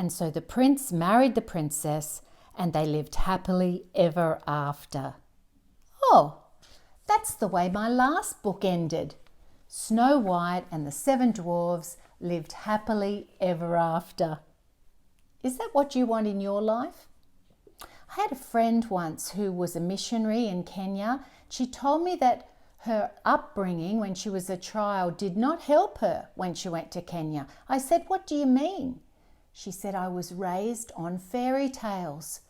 And so the prince married the princess, and they lived happily ever after. Oh, that's the way my last book ended. Snow White and the 7 Dwarfs lived happily ever after. Is that what you want in your life? I had a friend once who was a missionary in Kenya. She told me that her upbringing when she was a child did not help her when she went to Kenya. I said, "What do you mean?" She said, "I was raised on fairy tales.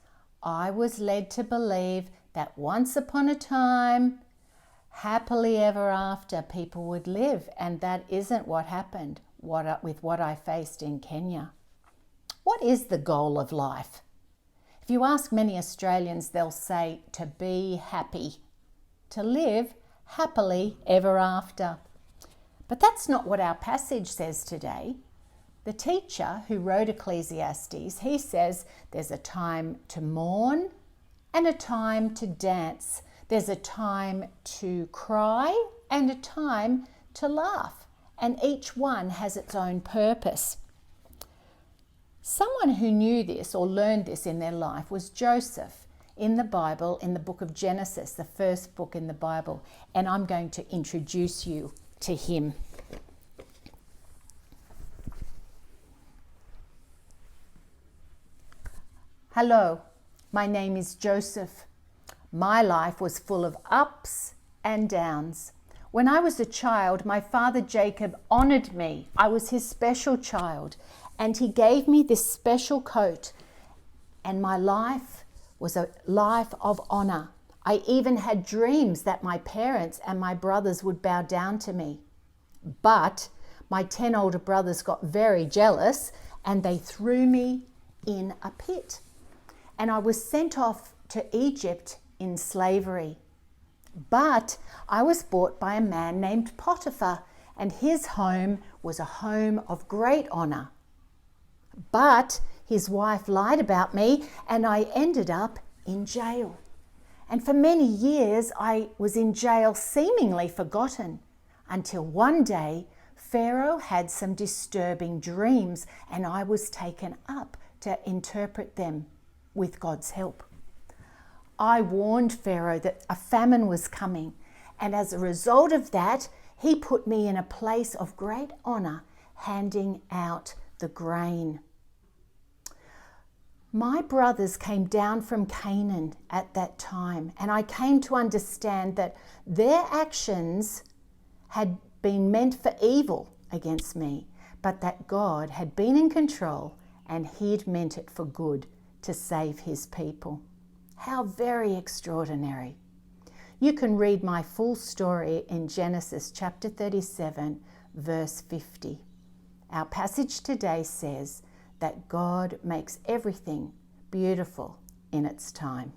I was led to believe that once upon a time, happily ever after, people would live, and that isn't what happened with what I faced in Kenya." What is the goal of life? If you ask many Australians, they'll say to be happy, to live happily ever after. But that's not what our passage says today. The teacher who wrote Ecclesiastes, he says there's a time to mourn and a time to dance. There's a time to cry and a time to laugh. And each one has its own purpose. Someone who knew this or learned this in their life was Joseph in the Bible, in the book of Genesis, the first book in the Bible. And I'm going to introduce you to him. Hello, my name is Joseph. My life was full of ups and downs. When I was a child, my father Jacob honored me. I was his special child, and he gave me this special coat, and my life was a life of honor. I even had dreams that my parents and my brothers would bow down to me. But my 10 older brothers got very jealous, and they threw me in a pit. And I was sent off to Egypt in slavery. But I was bought by a man named Potiphar, and his home was a home of great honor. But his wife lied about me, and I ended up in jail. And for many years, I was in jail seemingly forgotten, until one day Pharaoh had some disturbing dreams, and I was taken up to interpret them with God's help. I warned Pharaoh that a famine was coming, and as a result of that, he put me in a place of great honor, handing out the grain. My brothers came down from Canaan at that time, and I came to understand that their actions had been meant for evil against me, but that God had been in control and he'd meant it for good to save his people. How very extraordinary. You can read my full story in Genesis chapter 37, verse 50. Our passage today says that God makes everything beautiful in its time.